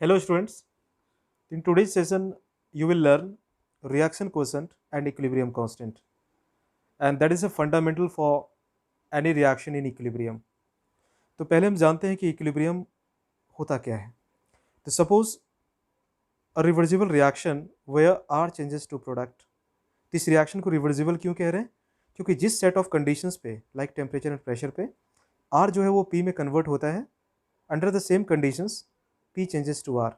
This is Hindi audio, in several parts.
Hello students, in today's session you will learn reaction quotient and equilibrium constant, and that is a fundamental for any reaction in equilibrium. तो पहले हम जानते हैं कि इक्विलिब्रियम होता क्या है. तो suppose a reversible reaction where R changes to product. तो इस रिएक्शन को रिवर्सिबल क्यों कह रहे हैं? क्योंकि जिस सेट ऑफ कंडीशंस पे लाइक टेम्परेचर एंड प्रेशर पे आर जो है वो पी में कन्वर्ट होता है, under the same conditions P changes to R.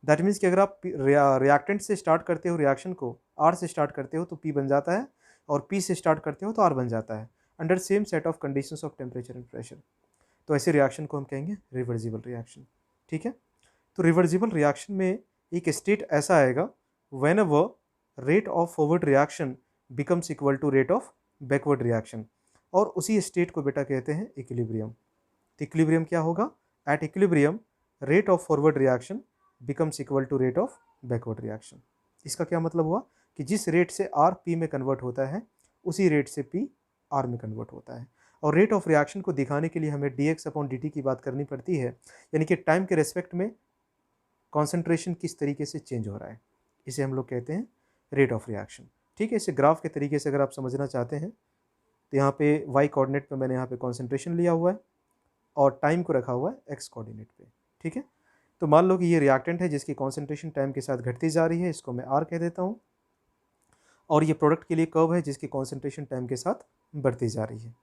That means कि अगर आप रिएक्टेंट से स्टार्ट करते हो रिएक्शन को, आर से स्टार्ट करते हो तो पी बन जाता है, और पी से स्टार्ट करते हो तो आर बन जाता है under same set of conditions of temperature and pressure. तो ऐसे रिएक्शन को हम कहेंगे रिवर्सिबल रिएक्शन. ठीक है. तो रिवर्सिबल रिएक्शन में एक स्टेट ऐसा आएगा whenever rate of forward reaction becomes equal to rate of backward reaction, और उसी स्टेट को बेटा कहते हैं इक्विलिब्रियम. तो इक्विलिब्रियम क्या होगा? At equilibrium rate of forward reaction becomes equal to rate of backward reaction. इसका क्या मतलब हुआ कि जिस रेट से आर पी में कन्वर्ट होता है उसी रेट से पी आर में कन्वर्ट होता है. और रेट ऑफ रिएक्शन को दिखाने के लिए हमें dx अपॉन dt की बात करनी पड़ती है, यानी कि टाइम के रेस्पेक्ट में कॉन्सेंट्रेशन किस तरीके से चेंज हो रहा है, इसे हम लोग कहते हैं रेट ऑफ रिएक्शन. ठीक है. इसे ग्राफ के तरीके से अगर आप समझना चाहते हैं तो यहाँ पे y कोऑर्डिनेट पे मैंने यहाँ पे कॉन्सेंट्रेशन लिया हुआ है और टाइम को रखा हुआ है x कोऑर्डिनेट पे. ठीक है. तो मान लो कि ये रिएक्टेंट है जिसकी कॉन्सेंट्रेशन टाइम के साथ घटती जा रही है, इसको मैं R कह देता हूँ, और ये प्रोडक्ट के लिए कर्व है जिसकी कॉन्सेंट्रेशन टाइम के साथ बढ़ती जा रही है.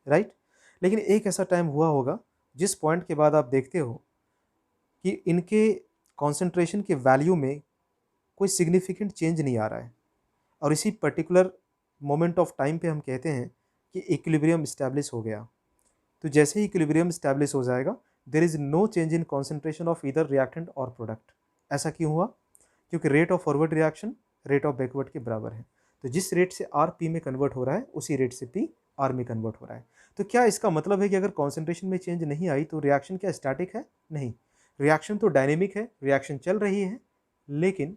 राइट. लेकिन एक ऐसा टाइम हुआ होगा जिस पॉइंट के बाद आप देखते हो कि इनके कॉन्सेंट्रेशन के वैल्यू में कोई सिग्निफिकेंट चेंज नहीं आ रहा है, और इसी पर्टिकुलर मोमेंट ऑफ टाइम पे हम कहते हैं कि इक्विलिब्रियम इस्टेब्लिश हो गया. तो जैसे ही इक्विलिब्रियम इस्टेब्लिश हो जाएगा there is no change in concentration of either reactant और प्रोडक्ट. ऐसा क्यों हुआ? क्योंकि rate of forward reaction rate of backward के बराबर है. तो जिस रेट से आर पी में कन्वर्ट हो रहा है उसी रेट से पी आर में कन्वर्ट हो रहा है. तो क्या इसका मतलब है कि अगर कॉन्सेंट्रेशन में चेंज नहीं आई तो रिएक्शन क्या स्टैटिक है? नहीं, रिएक्शन तो डायनेमिक है, रिएक्शन चल रही है, लेकिन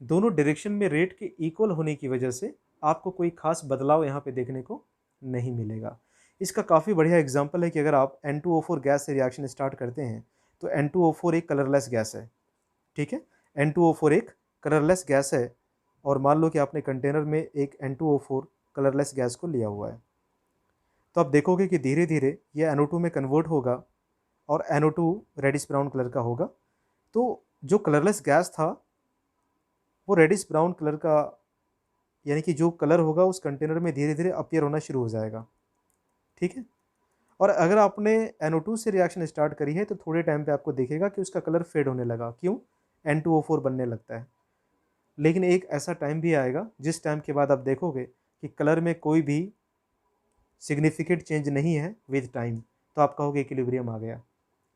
दोनों डायरेक्शन में रेट के इक्वल होने की वजह से आपको कोई खास बदलाव यहाँ पे देखने को नहीं मिलेगा. इसका काफ़ी बढ़िया एग्जांपल है कि अगर आप N2O4 गैस से रिएक्शन स्टार्ट करते हैं तो N2O4 एक कलरलेस गैस है. ठीक है. N2O4 एक कलरलेस गैस है, और मान लो कि आपने कंटेनर में एक N2O4 कलरलेस गैस को लिया हुआ है, तो आप देखोगे कि धीरे धीरे ये NO2 में कन्वर्ट होगा और NO2 रेडिश ब्राउन कलर का होगा. तो जो कलरलेस गैस था वो रेडिश ब्राउन कलर का, यानी कि जो कलर होगा उस कंटेनर में धीरे धीरे अपीयर होना शुरू हो जाएगा. ठीक है. और अगर आपने NO2 से रिएक्शन स्टार्ट करी है तो थोड़े टाइम पे आपको दिखेगा कि उसका कलर फेड होने लगा. क्यों? N2O4 बनने लगता है. लेकिन एक ऐसा टाइम भी आएगा जिस टाइम के बाद आप देखोगे कि कलर में कोई भी सिग्निफिकेंट चेंज नहीं है विद टाइम, तो आप कहोगे इक्विलिब्रियम आ गया.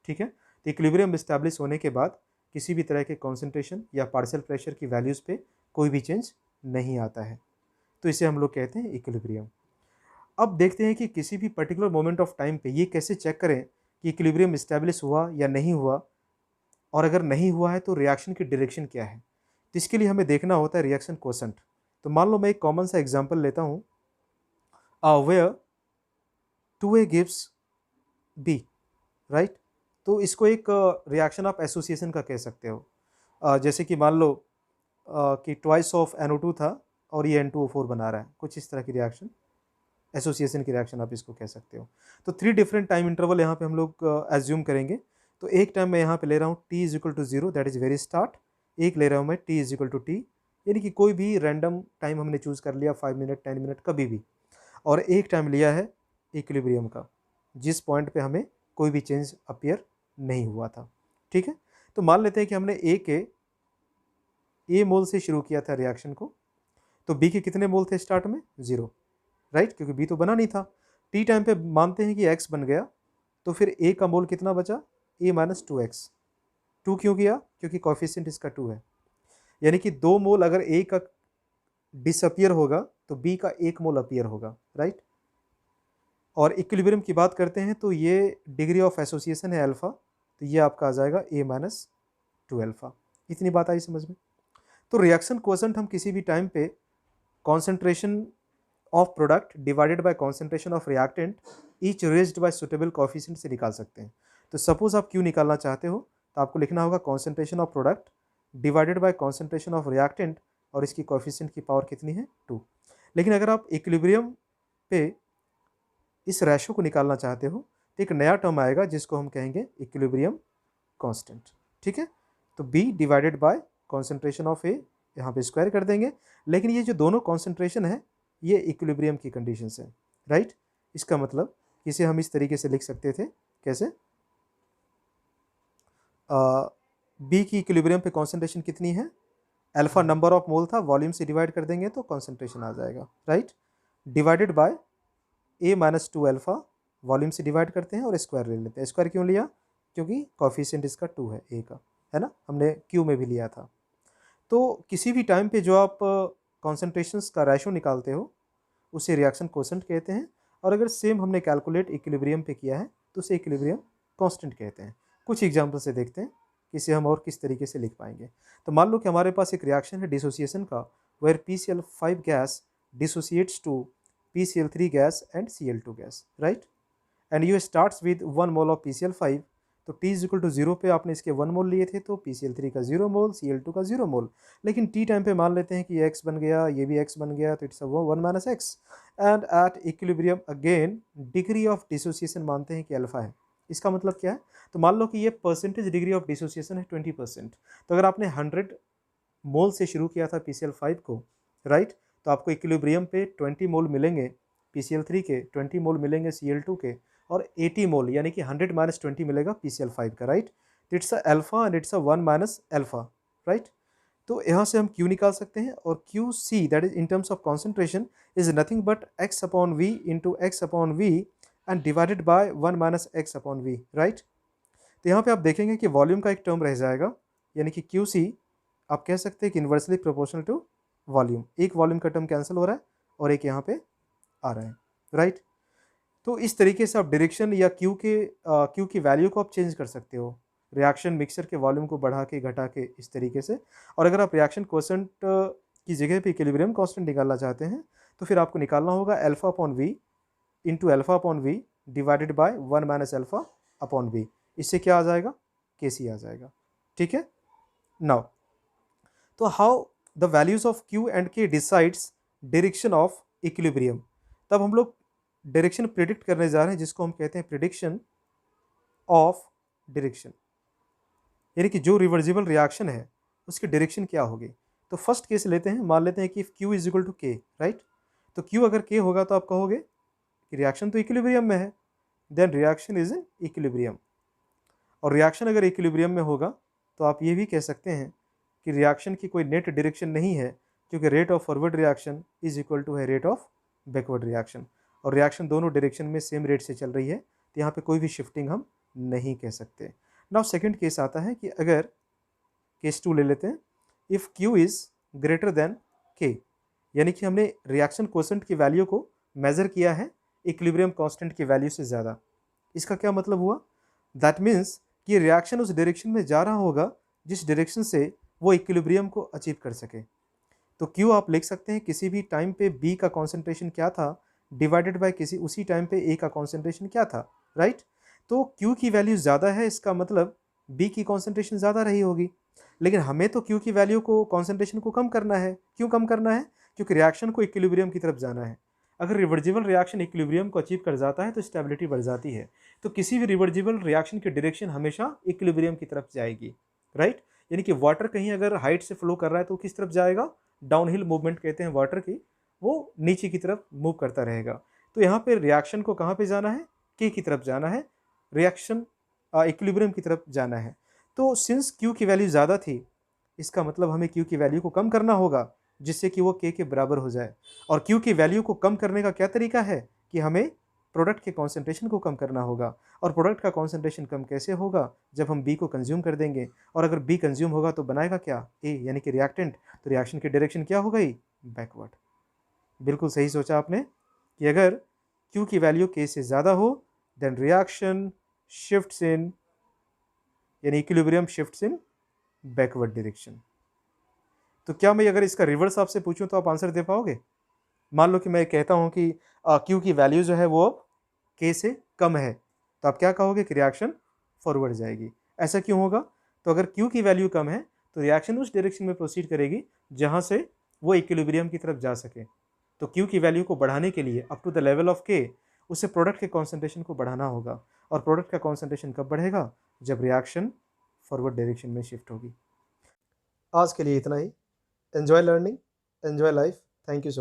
ठीक है. तो इक्विलिब्रियम इस्टेब्लिश होने के बाद किसी भी तरह के कॉन्सेंट्रेशन या पार्शियल प्रेशर की वैल्यूज़ पे कोई भी चेंज नहीं आता है, तो इसे हम लोग कहते हैं इक्विलिब्रियम. अब देखते हैं कि किसी भी पर्टिकुलर मोमेंट ऑफ टाइम पे ये कैसे चेक करें कि इक्विलिब्रियम इस्टेब्लिश हुआ या नहीं हुआ, और अगर नहीं हुआ है तो रिएक्शन की डायरेक्शन क्या है. तो इसके लिए हमें देखना होता है रिएक्शन क्वोशेंट. तो मान लो मैं एक कॉमन सा एग्जांपल लेता हूँ, where 2A gives B. Right. तो इसको एक रिएक्शन ऑफ एसोसिएशन का कह सकते हो. जैसे कि मान लो कि ट्वाइस ऑफ NO2 था और ये N2O4 बना रहा है, कुछ इस तरह की रिएक्शन, एसोसिएशन की रिएक्शन आप इसको कह सकते हो. तो 3 डिफरेंट टाइम इंटरवल यहाँ पे हम लोग एज्यूम करेंगे. तो एक टाइम मैं यहाँ पे ले रहा हूँ t is equal to 0, that is very start. एक ले रहा हूँ मैं t is equal to t, यानी कि कोई भी रैंडम टाइम हमने चूज़ कर लिया, 5 मिनट 10 मिनट कभी भी. और एक टाइम लिया है इक्विलिब्रियम का, जिस पॉइंट पे हमें कोई भी चेंज अपीयर नहीं हुआ था. ठीक है. तो मान लेते हैं कि हमने A मोल से शुरू किया था रिएक्शन को, तो B के कितने मोल थे स्टार्ट में? 0. राइट. क्योंकि B तो बना नहीं था. T टाइम पे मानते हैं कि X बन गया, तो फिर A का मोल कितना बचा? A minus 2X. 2 क्यों किया? क्योंकि कॉफिशिएंट इसका 2 है, यानी कि 2 मोल अगर A का डिसअपियर होगा तो B का 1 मोल अपीयर होगा. राइट. और इक्विलिब्रियम की बात करते हैं तो ये डिग्री ऑफ एसोसिएशन है अल्फा, तो ये आपका आ जाएगा A माइनस 2 अल्फा. इतनी बात आई समझ में? तो रिएक्शन क्वोशेंट हम किसी भी टाइम पे concentration of product divided by concentration of reactant each raised bye suitable coefficient से निकाल सकते हैं. तो सपोज आप क्यू निकालना चाहते हो तो आपको लिखना होगा concentration of product divided by concentration of reactant, और इसकी कोएफिशिएंट की पावर कितनी है 2। लेकिन अगर आप इक्विलिब्रियम पे इस रेशो को निकालना चाहते हो तो एक नया टर्म आएगा जिसको हम कहेंगे इक्विलिब्रियम कांस्टेंट। ठीक है, तो B divided by concentration of A, यहाँ पे स्क्वायर कर देंगे। लेकिन ये जो दोनों कॉन्सेंट्रेशन है ये इक्विलिब्रियम की कंडीशंस है, राइट। इसका मतलब इसे हम इस तरीके से लिख सकते थे, कैसे, B की इक्विलिब्रियम पे कॉन्सेंट्रेशन कितनी है, अल्फा नंबर ऑफ मोल था, वॉल्यूम से डिवाइड कर देंगे तो कॉन्सेंट्रेशन आ जाएगा, right. Divided by A minus 2 alpha, volume से डिवाइड करते हैं और स्क्वायर ले लेते हैं। स्क्वायर क्यों लिया, क्योंकि कोएफिशिएंट इसका 2 है A का, है ना, हमने Q में भी लिया था। तो किसी भी टाइम पे जो आप कॉन्सेंट्रेशंस का रेशो निकालते हो उसे रिएक्शन कोसेंट कहते हैं, और अगर सेम हमने कैलकुलेट इक्विलिब्रियम पे किया है तो उसे इक्विलिब्रियम कांस्टेंट कहते हैं। कुछ एग्जांपल से देखते हैं कि इसे हम और किस तरीके से लिख पाएंगे। तो मान लो कि हमारे पास एक रिएक्शन है डिसोसिएशन का, where PCl5 gas dissociates to PCl3 gas and Cl2 gas, right. And you starts with 1 mole of PCl5, तो T इज इक्वल टू 0 पे आपने इसके 1 मोल लिए थे, तो PCl3 का 0 मोल, Cl2 का 0 मोल। लेकिन T टाइम पे मान लेते हैं कि ये X बन गया, ये भी X बन गया, तो it's 1 minus x. And at equilibrium again degree of dissociation मानते हैं कि अल्फा है। इसका मतलब क्या है, तो मान लो कि ये परसेंटेज डिग्री ऑफ डिसोसिएशन है 20%। तो अगर आपने 100 मोल से शुरू किया था PCl5 को, राइट, तो आपको इक्विलिब्रियम पे 20 मोल मिलेंगे PCl3 के, 20 मोल मिलेंगे Cl2 के, और 80 मोल यानी कि 100 माइनस 20 मिलेगा PCl5 का, राइट। तो it's alpha and it's 1 minus alpha, right. तो यहाँ से हम Q निकाल सकते हैं, और QC that is in terms of concentration is nothing but x upon V into x upon V and divided by 1 minus x upon V, right. तो यहाँ पे आप देखेंगे कि वॉल्यूम का एक टर्म रह जाएगा, यानी कि QC आप कह सकते हैं कि इन्वर्सली प्रोपोर्शनल टू वॉल्यूम। एक वॉल्यूम का टर्म कैंसिल हो रहा है और एक यहाँ पे आ रहा है, राइट। तो इस तरीके से आप डायरेक्शन या Q की वैल्यू को आप चेंज कर सकते हो, रिएक्शन मिक्सचर के वॉल्यूम को बढ़ा के घटा के, इस तरीके से। और अगर आप रिएक्शन कोसेंट की जगह पे इक्विलिब्रियम कांस्टेंट निकालना चाहते हैं तो फिर आपको निकालना होगा alpha upon V into alpha upon V divided by 1 minus alpha upon V। इससे क्या आ जाएगा, KC आ जाएगा, ठीक है। नाउ तो how the values of Q and K decides direction of equilibrium. तब हम लोग डायरेक्शन प्रिडिक्ट करने जा रहे हैं जिसको हम कहते हैं प्रिडिक्शन ऑफ डायरेक्शन, यानी कि जो रिवर्सिबल रिएक्शन है उसकी डायरेक्शन क्या होगी। तो फर्स्ट केस लेते हैं, मान लेते हैं कि Q is equal to K, right. तो Q अगर K होगा तो आप कहोगे कि रिएक्शन तो इक्विलिब्रियम में है, then reaction is in equilibrium. और रिएक्शन अगर इक्विलिब्रियम में होगा तो आप ये भी कह सकते हैं कि रिएक्शन की कोई नेट डायरेक्शन नहीं है, क्योंकि rate of forward reaction is equal to है रेट ऑफ बैकवर्ड रिएक्शन, और रिएक्शन दोनों डायरेक्शन में सेम रेट से चल रही है, तो यहाँ पे कोई भी शिफ्टिंग हम नहीं कह सकते। नाउ सेकंड केस आता है कि अगर केस 2 ले लेते हैं, if Q is greater than K, यानी कि हमने रिएक्शन कोसेंट की वैल्यू को मेज़र किया है इक्विलिब्रियम कांस्टेंट की वैल्यू से ज़्यादा। इसका क्या मतलब हुआ, दैट मीन्स कि रिएक्शन उस डायरेक्शन में जा रहा होगा जिस डायरेक्शन से वो इक्विलिब्रियम को अचीव कर सके। तो Q आप लिख सकते हैं किसी भी टाइम पे B का कॉन्सेंट्रेशन क्या था डिवाइडेड बाय किसी उसी टाइम पे A का कॉन्सेंट्रेशन क्या था, राइट। तो Q की वैल्यू ज़्यादा है, इसका मतलब B की कॉन्सेंट्रेशन ज़्यादा रही होगी। लेकिन हमें तो Q की वैल्यू को, कॉन्सेंट्रेशन को कम करना है। क्यों कम करना है, क्योंकि रिएक्शन को इक्विलिब्रियम की तरफ जाना है। अगर रिवर्सिबल रिएक्शन इक्विलिब्रियम को अचीव कर जाता है तो स्टेबिलिटी बढ़ जाती है। तो किसी भी रिवर्सिबल रिएक्शन की डायरेक्शन हमेशा इक्विलिब्रियम की तरफ जाएगी, राइट। यानी कि वाटर कहीं अगर हाइट से फ्लो कर रहा है तो किस तरफ जाएगा, डाउनहिल मूवमेंट कहते हैं वाटर की, वो नीचे की तरफ मूव करता रहेगा। तो यहाँ पे रिएक्शन को कहाँ पे जाना है, K की तरफ जाना है, रिएक्शन इक्विलिब्रियम की तरफ जाना है। तो सिंस Q की वैल्यू ज़्यादा थी, इसका मतलब हमें Q की वैल्यू को कम करना होगा जिससे कि वो K के बराबर हो जाए। और Q की वैल्यू को कम करने का क्या तरीका है कि हमें प्रोडक्ट के कॉन्सेंट्रेशन को कम करना होगा। और प्रोडक्ट का कॉन्सेंट्रेशन कम कैसे होगा, जब हम B को कंज्यूम कर देंगे, और अगर B कंज्यूम होगा तो बनाएगा क्या, A यानी कि रिएक्टेंट। तो रिएक्शन की डायरेक्शन क्या हो गई, बैकवर्ड। बिल्कुल सही सोचा आपने कि अगर Q की वैल्यू K से ज़्यादा हो देन रिएक्शन शिफ्ट्स इन, यानी इक्विलिब्रियम शिफ्ट्स इन बैकवर्ड डायरेक्शन। तो क्या मैं अगर इसका रिवर्स आपसे पूछूं तो आप आंसर दे पाओगे। मान लो कि मैं कहता हूं कि Q की वैल्यू जो है वो अब K से कम है, तो आप क्या कहोगे कि रिएक्शन फॉरवर्ड जाएगी। ऐसा क्यों होगा, तो अगर Q की वैल्यू कम है तो रिएक्शन उस डायरेक्शन में प्रोसीड करेगी जहाँ से वो इक्विलिब्रियम की तरफ जा सके। तो Q की वैल्यू को बढ़ाने के लिए up to the level of K उसे प्रोडक्ट के कॉन्सेंट्रेशन को बढ़ाना होगा, और प्रोडक्ट का कॉन्सेंट्रेशन कब बढ़ेगा? जब रिएक्शन फॉरवर्ड डायरेक्शन में शिफ्ट होगी। आज के लिए इतना ही। Enjoy learning, enjoy life. Thank you so